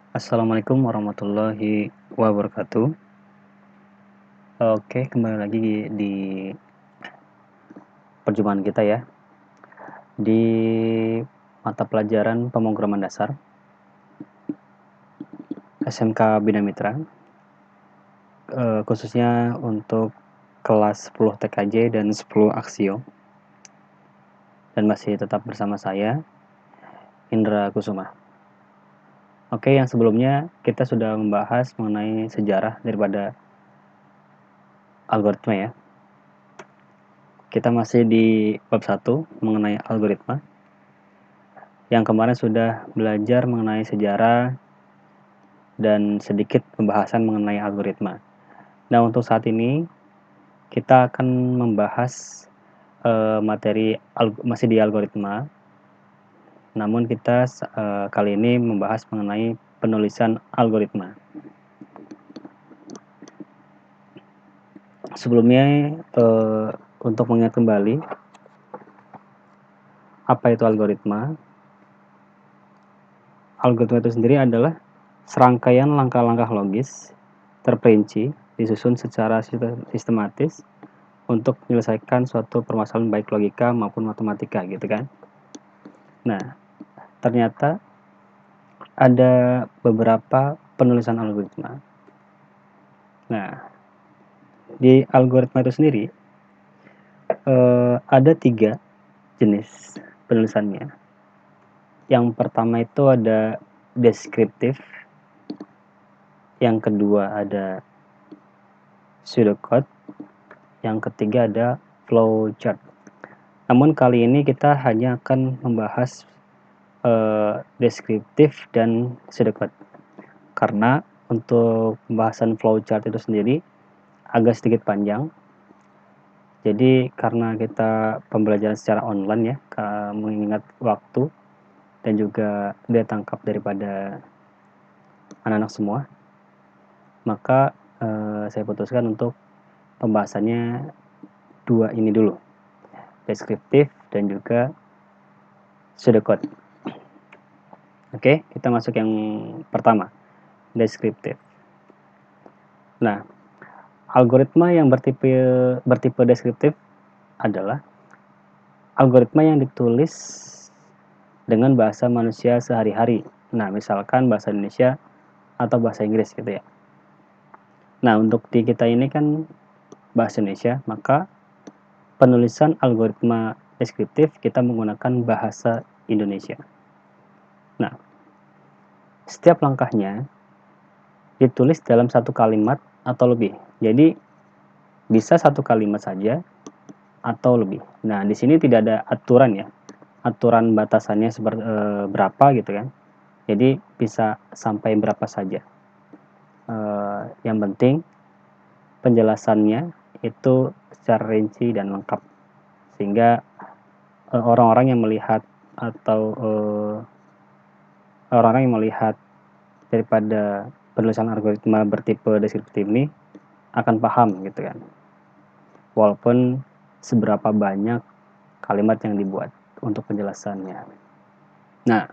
Assalamualaikum warahmatullahi wabarakatuh. Oke, kembali lagi di perjumpaan kita ya, di mata pelajaran pemrograman dasar SMK Bina Mitra, khususnya untuk kelas 10 TKJ dan 10 Aksio, dan masih tetap bersama saya, Indra Kusuma. Oke, yang sebelumnya kita sudah membahas mengenai sejarah daripada algoritma ya. Kita masih di bab 1 mengenai algoritma. Yang kemarin sudah belajar mengenai sejarah dan sedikit pembahasan mengenai algoritma. Nah, untuk saat ini kita akan membahas materi masih di algoritma. Namun kita kali ini membahas mengenai penulisan algoritma. Sebelumnya untuk mengingat kembali apa itu algoritma. Algoritma itu sendiri adalah serangkaian langkah-langkah logis terperinci disusun secara sistematis untuk menyelesaikan suatu permasalahan baik logika maupun matematika gitu kan. Nah, ternyata ada beberapa penulisan algoritma. Nah, di algoritma itu sendiri ada 3 jenis penulisannya. Yang pertama itu ada deskriptif, yang kedua ada pseudocode, yang ketiga ada flowchart. Namun kali ini kita hanya akan membahas deskriptif dan pseudocode, karena untuk pembahasan flowchart itu sendiri agak sedikit panjang. Jadi karena kita pembelajaran secara online ya, mengingat waktu dan juga daya tangkap daripada anak-anak semua, maka saya putuskan untuk pembahasannya 2 ini dulu, deskriptif dan juga pseudocode. Oke, kita masuk yang pertama, deskriptif. Nah, algoritma yang bertipe deskriptif adalah algoritma yang ditulis dengan bahasa manusia sehari-hari. Nah, misalkan bahasa Indonesia atau bahasa Inggris gitu ya. Nah, untuk di kita ini kan bahasa Indonesia, maka penulisan algoritma deskriptif kita menggunakan bahasa Indonesia. Nah, setiap langkahnya ditulis dalam satu kalimat atau lebih. Jadi bisa satu kalimat saja atau lebih. Nah, di sini tidak ada aturan ya. Aturan batasannya seperti berapa gitu kan. Jadi bisa sampai berapa saja. Yang penting penjelasannya itu secara rinci dan lengkap, sehingga orang-orang yang melihat atau orang-orang yang melihat daripada penulisan algoritma bertipe deskriptif ini akan paham gitu kan, walaupun seberapa banyak kalimat yang dibuat untuk penjelasannya. Nah,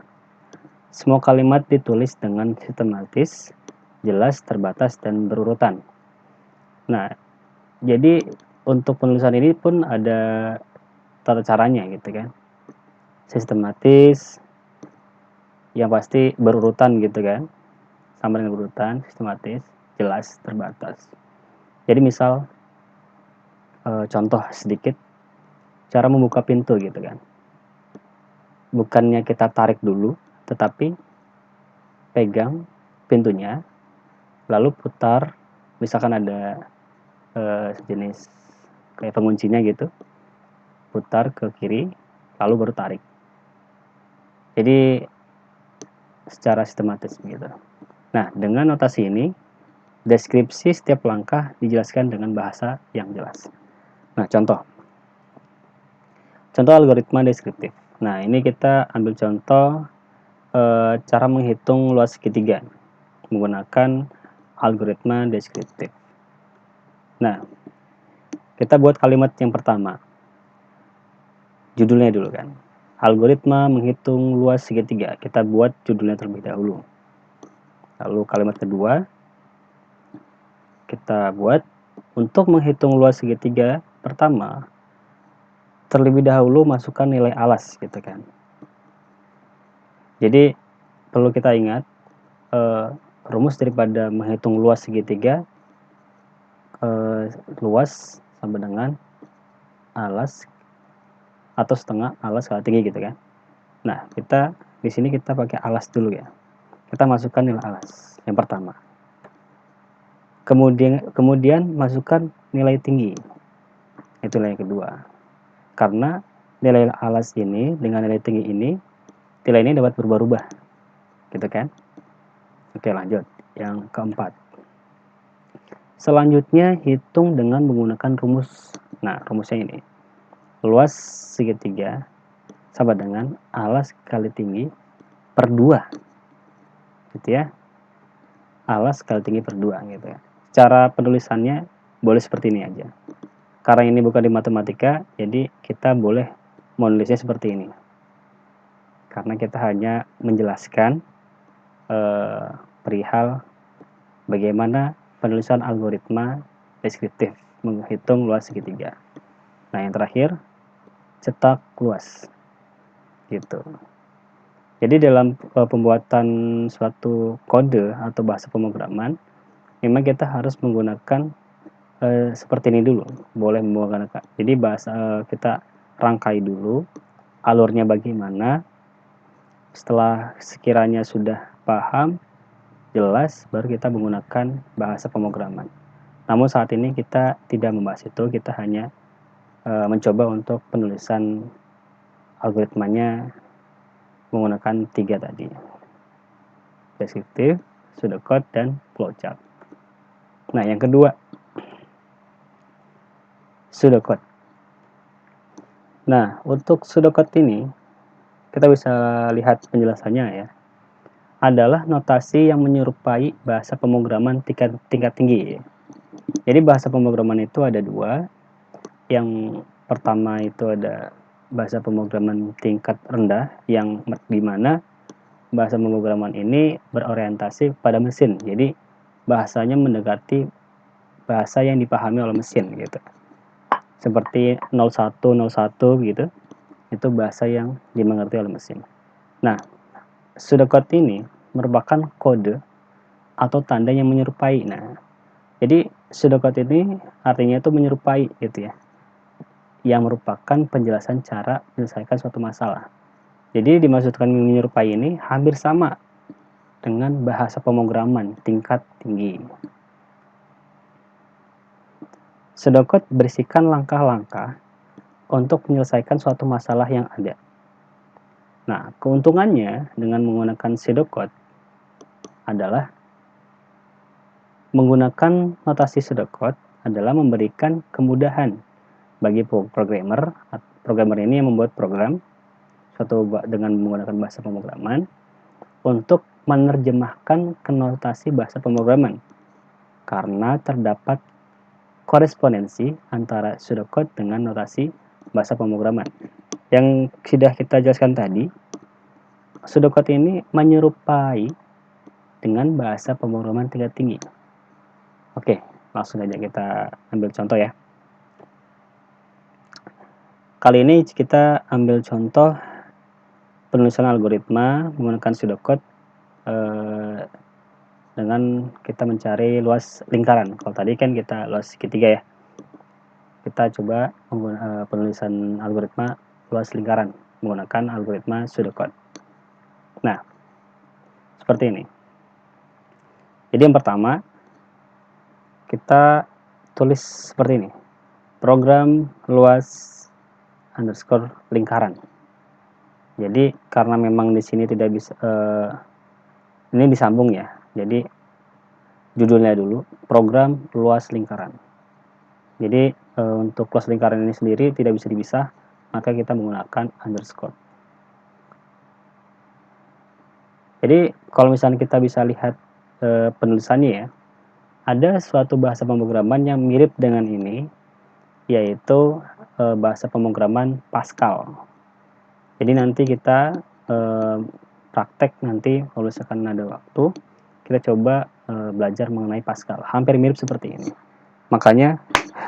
semua kalimat ditulis dengan sistematis, jelas, terbatas, dan berurutan. Nah, jadi untuk penulisan ini pun ada tata caranya gitu kan, sistematis, yang pasti berurutan gitu kan, sama dengan berurutan, sistematis, jelas, terbatas. Jadi misal contoh sedikit cara membuka pintu gitu kan, bukannya kita tarik dulu, tetapi pegang pintunya lalu putar, misalkan ada sejenis kayak penguncinya gitu, putar ke kiri lalu baru tarik. Jadi secara sistematis begitu. Nah, dengan notasi ini deskripsi setiap langkah dijelaskan dengan bahasa yang jelas. Nah, contoh algoritma deskriptif. Nah, ini kita ambil contoh cara menghitung luas segitiga menggunakan algoritma deskriptif. Nah, kita buat kalimat yang pertama. Judulnya dulu kan. Algoritma menghitung luas segitiga. Kita buat judulnya terlebih dahulu. Lalu kalimat kedua kita buat, untuk menghitung luas segitiga pertama, terlebih dahulu masukkan nilai alas gitu kan. Jadi perlu kita ingat, rumus daripada menghitung luas segitiga, luas sama dengan alas atau setengah alas kali tinggi gitu kan. Nah, kita di sini kita pakai alas dulu ya. Kita masukkan nilai alas yang pertama. Kemudian masukkan nilai tinggi. Itu nilai kedua. Karena nilai alas ini dengan nilai tinggi ini, nilai ini dapat berubah-ubah. Gitu kan? Oke, lanjut. Yang keempat. Selanjutnya hitung dengan menggunakan rumus. Nah, rumusnya ini. Luas segitiga sama dengan alas kali tinggi per 2. Gitu ya. Alas kali tinggi per 2 gitu ya. Cara penulisannya boleh seperti ini aja. Karena ini bukan di matematika, jadi kita boleh menulisnya seperti ini. Karena kita hanya menjelaskan perihal bagaimana penulisan algoritma deskriptif menghitung luas segitiga. Nah, yang terakhir, cetak luas. Gitu. Jadi dalam pembuatan suatu kode atau bahasa pemrograman, memang kita harus menggunakan seperti ini dulu. Boleh menggunakan. Jadi kita rangkai dulu alurnya bagaimana. Setelah sekiranya sudah paham, jelas, baru kita menggunakan bahasa pemrograman. Namun saat ini kita tidak membahas itu, kita hanya mencoba untuk penulisan algoritmanya menggunakan 3 tadi. Deskriptif, pseudocode, dan flowchart. Nah, yang kedua, pseudocode. Nah, untuk pseudocode ini, kita bisa lihat penjelasannya ya. Adalah notasi yang menyerupai bahasa pemrograman tingkat tinggi. Jadi bahasa pemrograman itu ada 2. Yang pertama itu ada bahasa pemrograman tingkat rendah, yang dimana bahasa pemrograman ini berorientasi pada mesin. Jadi bahasanya mendekati bahasa yang dipahami oleh mesin gitu. Seperti 0101 gitu. Itu bahasa yang dimengerti oleh mesin. Nah, pseudocode ini merupakan kode atau tanda yang menyerupai. Nah, jadi pseudocode ini artinya itu menyerupai gitu ya. Yang merupakan penjelasan cara menyelesaikan suatu masalah. Jadi dimaksudkan menyerupai ini hampir sama dengan bahasa pemrograman tingkat tinggi. Pseudocode berisikan langkah-langkah untuk menyelesaikan suatu masalah yang ada. Nah, keuntungannya dengan menggunakan pseudocode adalah menggunakan notasi pseudocode adalah memberikan kemudahan bagi programmer ini yang membuat program dengan menggunakan bahasa pemrograman untuk menerjemahkan ke notasi bahasa pemrograman karena terdapat korespondensi antara pseudocode dengan notasi bahasa pemrograman. Yang sudah kita jelaskan tadi, pseudocode ini menyerupai dengan bahasa pemrograman tingkat tinggi. Oke, langsung aja kita ambil contoh ya. Kali ini kita ambil contoh penulisan algoritma menggunakan pseudocode dengan kita mencari luas lingkaran. Kalau tadi kan kita luas segitiga ya. Kita coba penulisan algoritma luas lingkaran menggunakan algoritma pseudocode. Nah, seperti ini. Jadi yang pertama, kita tulis seperti ini. Program luas underscore lingkaran. Jadi karena memang di sini tidak bisa ini disambung ya. Jadi judulnya dulu program luas lingkaran. Jadi untuk luas lingkaran ini sendiri tidak bisa dipisah, maka kita menggunakan underscore. Jadi kalau misalnya kita bisa lihat penulisannya ya, ada suatu bahasa pemrograman yang mirip dengan ini, yaitu bahasa pemrograman Pascal. Jadi nanti kita praktek nanti kalau misalkan ada waktu, kita coba belajar mengenai Pascal. Hampir mirip seperti ini. Makanya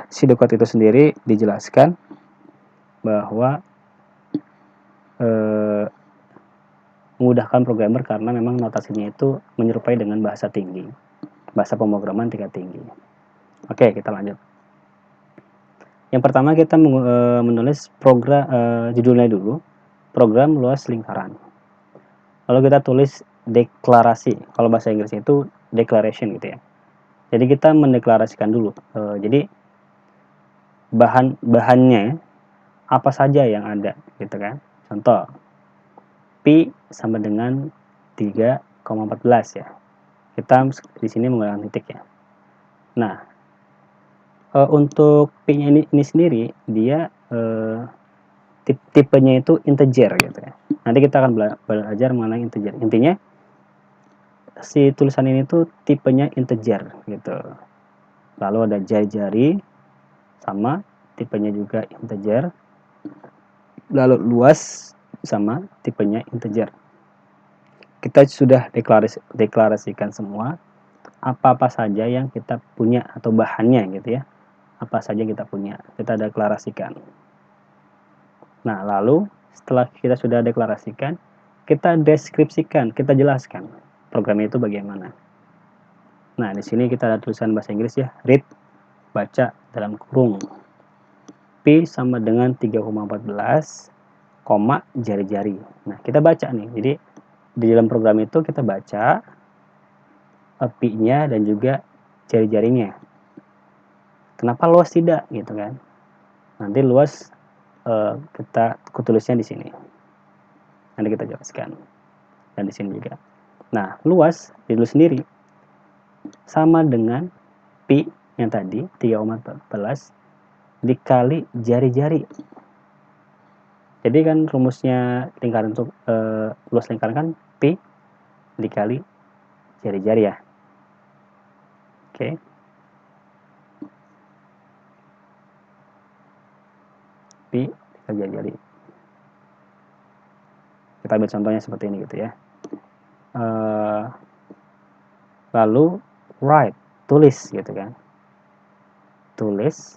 pseudocode itu sendiri dijelaskan bahwa memudahkan programmer karena memang notasinya itu menyerupai dengan bahasa tinggi, bahasa pemrograman tingkat tinggi. Oke, kita lanjut. Yang pertama kita menulis program, judulnya dulu, program luas lingkaran. Lalu kita tulis deklarasi. Kalau bahasa Inggrisnya itu declaration gitu ya. Jadi kita mendeklarasikan dulu. Jadi bahannya apa saja yang ada gitu kan. Contoh, pi sama dengan 3,14 ya. Kita di sini menggunakan titik ya. Nah, untuk pi-nya ini sendiri dia tipenya itu integer gitu ya. Nanti kita akan belajar mengenai integer. Intinya si tulisan ini tuh tipenya integer gitu. Lalu ada jari-jari sama tipenya juga integer. Lalu luas sama tipenya integer. Kita sudah deklarasikan semua apa-apa saja yang kita punya atau bahannya gitu ya. Apa saja kita punya, kita deklarasikan. Nah, lalu setelah kita sudah deklarasikan, kita deskripsikan, kita jelaskan program itu bagaimana. Nah, di sini kita ada tulisan bahasa Inggris ya, read, baca dalam kurung. Pi sama dengan 3,14, koma jari-jari. Nah, kita baca nih. Jadi di dalam program itu kita baca pi-nya dan juga jari-jarinya. Kenapa luas tidak gitu kan? Nanti luas kita tulisnya di sini. Nanti kita jelaskan. Dan di sini juga. Nah, luas ditulis sendiri sama dengan pi yang tadi 3,14 dikali jari-jari. Jadi kan rumusnya lingkaran untuk luas lingkaran kan pi dikali jari-jari ya. Oke. Pi dikali jari-jari. Kita ambil contohnya seperti ini gitu ya. Lalu write, tulis gitu kan. Tulis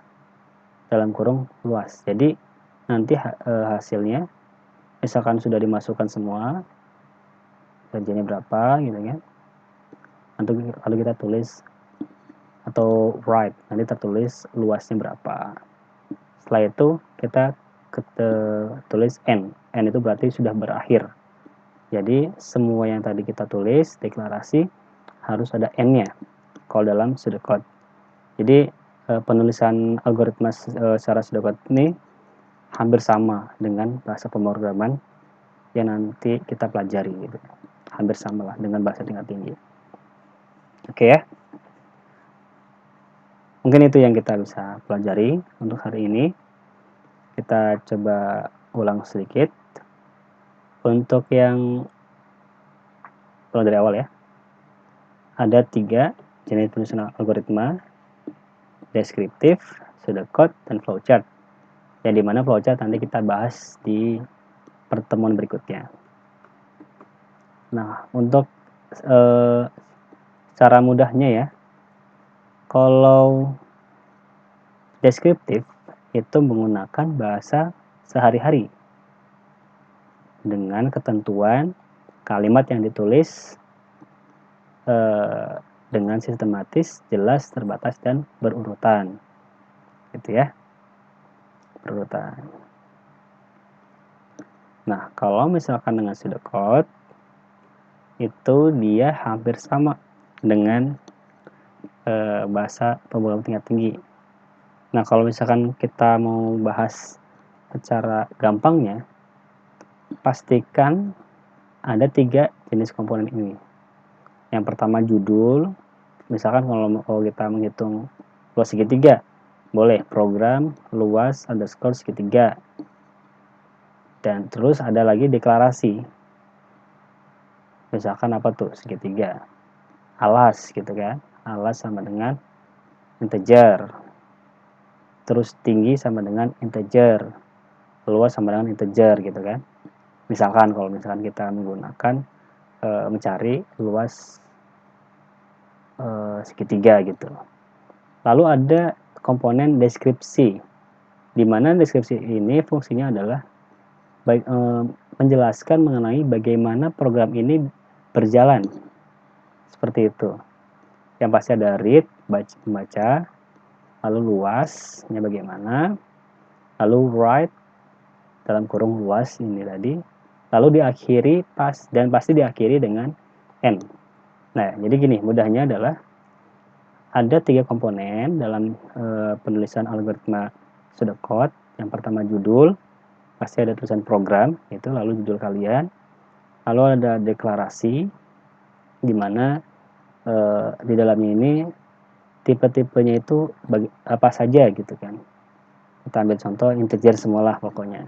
dalam kurung luas. Jadi nanti hasilnya misalkan sudah dimasukkan semua jarinya berapa gitu kan. Lalu kita tulis atau write, nanti tertulis luasnya berapa. Setelah itu kita tulis n. N itu berarti sudah berakhir. Jadi semua yang tadi kita tulis deklarasi harus ada n-nya kalau dalam pseudocode. Jadi penulisan algoritma secara pseudocode ini hampir sama dengan bahasa pemrograman yang nanti kita pelajari gitu. Hampir sama lah dengan bahasa tingkat tinggi. Oke ya. Mungkin itu yang kita bisa pelajari untuk hari ini. Kita coba ulang sedikit. Untuk yang ulang dari awal ya. Ada 3 jenis penulisan algoritma: deskriptif, pseudocode, dan flowchart. Yang dimana flowchart nanti kita bahas di pertemuan berikutnya. Nah, untuk cara mudahnya ya, kalau deskriptif itu menggunakan bahasa sehari-hari dengan ketentuan kalimat yang ditulis dengan sistematis, jelas, terbatas, dan berurutan gitu ya, berurutan. Nah, kalau misalkan dengan pseudocode itu dia hampir sama dengan bahasa pemrograman tingkat tinggi. Nah, kalau misalkan kita mau bahas secara gampangnya, pastikan ada 3 jenis komponen ini. Yang pertama judul, misalkan kalau kita menghitung luas segitiga, boleh program luas underscore segitiga. Dan terus ada lagi deklarasi. Misalkan apa tuh segitiga? Alas gitu kan. Alas sama dengan integer. Terus tinggi sama dengan integer. Luas sama dengan integer gitu kan. Misalkan kalau misalkan kita menggunakan mencari luas segitiga gitu. Lalu ada komponen deskripsi, di mana deskripsi ini fungsinya adalah menjelaskan mengenai bagaimana program ini berjalan, seperti itu. Yang pasti ada read, membaca, lalu luasnya bagaimana, lalu write dalam kurung luas ini tadi, lalu diakhiri pasti diakhiri dengan end. Nah, jadi gini, mudahnya adalah ada 3 komponen dalam penulisan algoritma pseudocode. Yang pertama judul, pasti ada tulisan program, itu lalu judul kalian, lalu ada deklarasi, di mana di dalamnya ini tipe-tipenya itu apa saja gitu kan. Kita ambil contoh integer semualah pokoknya.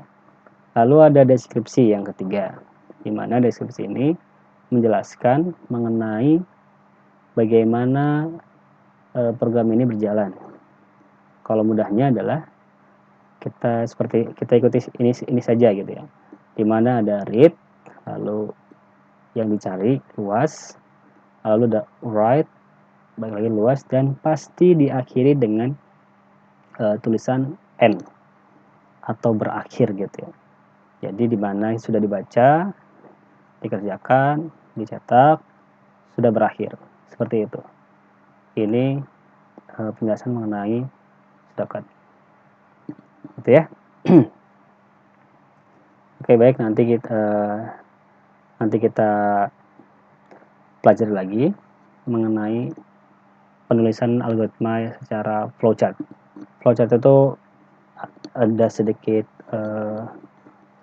Lalu ada deskripsi yang ketiga, di mana deskripsi ini menjelaskan mengenai bagaimana program ini berjalan. Kalau mudahnya adalah kita ikuti ini saja gitu ya. Di mana ada read, lalu yang dicari luas, lalu ada write, balik lagi luas, dan pasti diakhiri dengan tulisan end atau berakhir gitu ya. Jadi di mana sudah dibaca, dikerjakan, dicetak, sudah berakhir. Seperti itu. Ini penjelasan mengenai pseudocode. Gitu ya. Oke, baik, nanti kita pelajari lagi mengenai penulisan algoritma secara flowchart. Flowchart itu ada sedikit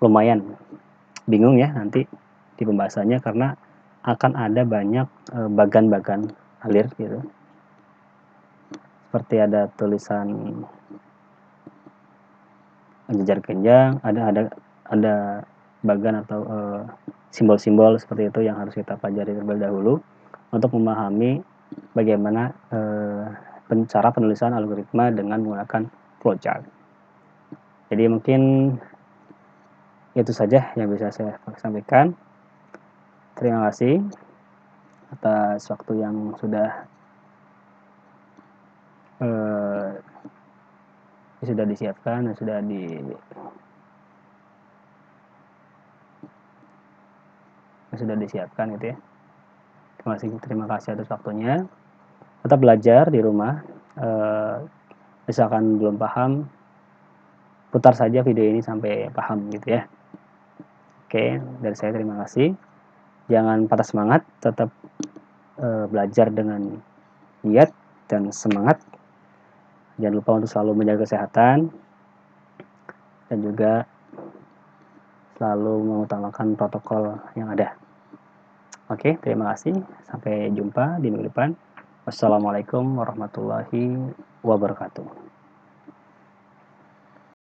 lumayan bingung ya nanti di pembahasannya, karena akan ada banyak bagan-bagan alir gitu. Seperti ada tulisan jejar genjang, ada bagan atau simbol-simbol seperti itu yang harus kita pelajari terlebih dahulu untuk memahami bagaimana cara penulisan algoritma dengan menggunakan flowchart. Jadi mungkin itu saja yang bisa saya sampaikan. Terima kasih atas waktu yang sudah disiapkan dan sudah disiapkan gitu ya. Terima kasih atas waktunya. Tetap belajar di rumah. Misalkan belum paham, putar saja video ini sampai paham gitu ya. Oke, dari saya terima kasih. Jangan patah semangat, tetap belajar dengan niat dan semangat. Jangan lupa untuk selalu menjaga kesehatan dan juga selalu mengutamakan protokol yang ada. Oke, terima kasih. Sampai jumpa di minggu depan. Wassalamualaikum warahmatullahi wabarakatuh.